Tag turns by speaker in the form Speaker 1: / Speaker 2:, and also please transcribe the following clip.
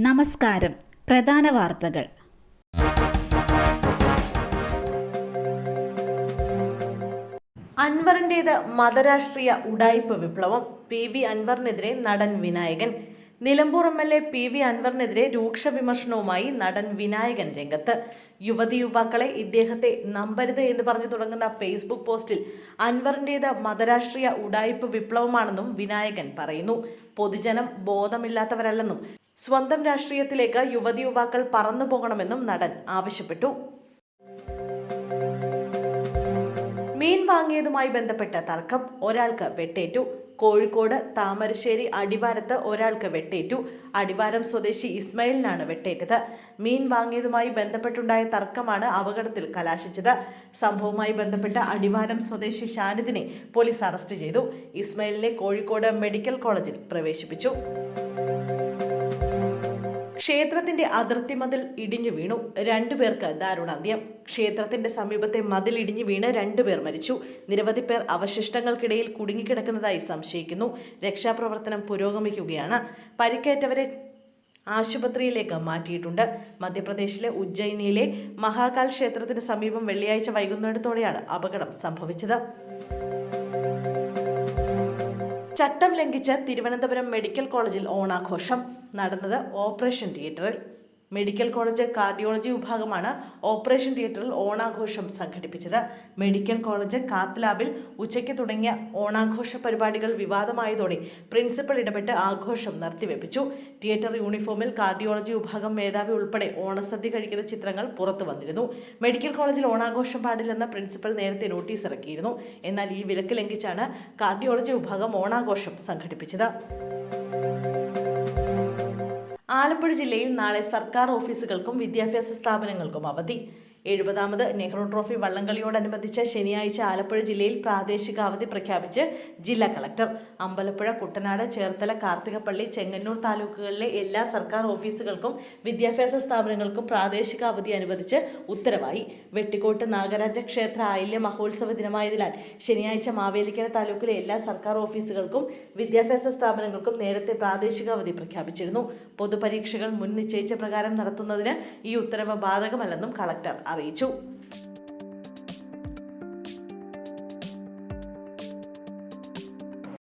Speaker 1: നമസ്കാരം. പ്രധാന വാർത്തകൾ.
Speaker 2: അൻവറിന്റേത് മതരാഷ്ട്രീയ ഉഡായിപ്പ് വിപ്ലവം. PV അൻവറിനെതിരെ നടൻ വിനായകൻ. നിലമ്പൂർ MLA PV അൻവറിനെതിരെ രൂക്ഷ വിമർശനവുമായി നടൻ വിനായകൻ രംഗത്ത്. യുവതിയുവാക്കളെ ഇദ്ദേഹത്തെ നമ്പരുത് എന്ന് പറഞ്ഞു തുടങ്ങുന്ന ഫേസ്ബുക്ക് പോസ്റ്റിൽ അൻവറിന്റേത് മതരാഷ്ട്രീയ ഉഡായിപ്പ് വിപ്ലവമാണെന്നും വിനായകൻ പറയുന്നു. പൊതുജനം ബോധമില്ലാത്തവരല്ലെന്നും സ്വന്തം രാഷ്ട്രീയത്തിലേക്ക് യുവതിയുവാക്കൾ പറന്നു പോകണമെന്നും നടൻ ആവശ്യപ്പെട്ടു. മീൻ വാങ്ങിയതുമായി ബന്ധപ്പെട്ട തർക്കം, ഒരാൾക്ക് വെട്ടേറ്റു. കോഴിക്കോട് താമരശ്ശേരി അടിവാരത്ത് ഒരാൾക്ക് വെട്ടേറ്റു. അടിവാരം സ്വദേശി ഇസ്മയിലിനാണ് വെട്ടേറ്റത്. മീൻ വാങ്ങിയതുമായി ബന്ധപ്പെട്ടുണ്ടായ തർക്കമാണ് അപകടത്തിൽ കലാശിച്ചത്. സംഭവവുമായി ബന്ധപ്പെട്ട അടിവാരം സ്വദേശി ഷാനിദിനെ പോലീസ് അറസ്റ്റ് ചെയ്തു. ഇസ്മയിലിനെ കോഴിക്കോട് മെഡിക്കൽ കോളേജിൽ പ്രവേശിപ്പിച്ചു. ക്ഷേത്രത്തിന്റെ അതിർത്തി മതിൽ ഇടിഞ്ഞു വീണു. 2 പേർക്ക് ദാരുണാന്ത്യം. ക്ഷേത്രത്തിന്റെ സമീപത്തെ മതിൽ ഇടിഞ്ഞു വീണ് 2 പേർ മരിച്ചു. നിരവധി പേർ അവശിഷ്ടങ്ങൾക്കിടയിൽ കുടുങ്ങിക്കിടക്കുന്നതായി സംശയിക്കുന്നു. രക്ഷാപ്രവർത്തനം പുരോഗമിക്കുകയാണ്. പരിക്കേറ്റവരെ ആശുപത്രിയിലേക്ക് മാറ്റിയിട്ടുണ്ട്. മധ്യപ്രദേശിലെ ഉജ്ജയിനിയിലെ മഹാകാൽ ക്ഷേത്രത്തിന് സമീപം വെള്ളിയാഴ്ച വൈകുന്നേരത്തോടെയാണ് അപകടം സംഭവിച്ചത്. ചട്ടം ലംഘിച്ച് തിരുവനന്തപുരം മെഡിക്കൽ കോളേജിൽ ഓണാഘോഷം. നടന്നത് ഓപ്പറേഷൻ തിയേറ്ററിൽ. മെഡിക്കൽ കോളേജ് കാർഡിയോളജി വിഭാഗമാണ് ഓപ്പറേഷൻ തിയേറ്ററിൽ ഓണാഘോഷം സംഘടിപ്പിച്ചത്. മെഡിക്കൽ കോളേജ് കാത്ത് ലാബിൽ ഉച്ചയ്ക്ക് തുടങ്ങിയ ഓണാഘോഷ പരിപാടികൾ വിവാദമായതോടെ പ്രിൻസിപ്പൽ ഇടപെട്ട് ആഘോഷം നിർത്തിവെപ്പിച്ചു. തിയേറ്റർ യൂണിഫോമിൽ കാർഡിയോളജി വിഭാഗം മേധാവി ഉൾപ്പെടെ ഓണസദ്യ കഴിക്കുന്ന ചിത്രങ്ങൾ പുറത്തു വന്നിരുന്നു. മെഡിക്കൽ കോളേജിൽ ഓണാഘോഷം പാടില്ലെന്ന് പ്രിൻസിപ്പൽ നേരത്തെ നോട്ടീസ് ഇറക്കിയിരുന്നു. എന്നാൽ ഈ വിലക്ക് ലംഘിച്ചാണ് കാർഡിയോളജി വിഭാഗം ഓണാഘോഷം സംഘടിപ്പിച്ചത്. ആലപ്പുഴ ജില്ലയിൽ നാളെ സർക്കാർ ഓഫീസുകൾക്കും വിദ്യാഭ്യാസ സ്ഥാപനങ്ങൾക്കും അവധി. 70ാമത് നെഹ്റു ട്രോഫി വള്ളംകളിയോടനുബന്ധിച്ച് ശനിയാഴ്ച ആലപ്പുഴ ജില്ലയിൽ പ്രാദേശിക അവധി പ്രഖ്യാപിച്ച് ജില്ലാ കളക്ടർ. അമ്പലപ്പുഴ, കുട്ടനാട്, ചേർത്തല, കാർത്തികപ്പള്ളി, ചെങ്ങന്നൂർ താലൂക്കുകളിലെ എല്ലാ സർക്കാർ ഓഫീസുകൾക്കും വിദ്യാഭ്യാസ സ്ഥാപനങ്ങൾക്കും പ്രാദേശിക അവധി അനുവദിച്ച് ഉത്തരവായി. വെട്ടിക്കോട്ട് നാഗരാജ ക്ഷേത്ര ആയില്യ മഹോത്സവ ദിനമായതിനാൽ ശനിയാഴ്ച മാവേലിക്കര താലൂക്കിലെ എല്ലാ സർക്കാർ ഓഫീസുകൾക്കും വിദ്യാഭ്യാസ സ്ഥാപനങ്ങൾക്കും നേരത്തെ പ്രാദേശിക അവധി പ്രഖ്യാപിച്ചിരുന്നു. പൊതുപരീക്ഷകൾ മുൻ നിശ്ചയിച്ച പ്രകാരം നടത്തുന്നതിന് ഈ ഉത്തരവ് ബാധകമല്ലെന്നും കളക്ടർ അറിയിച്ചു.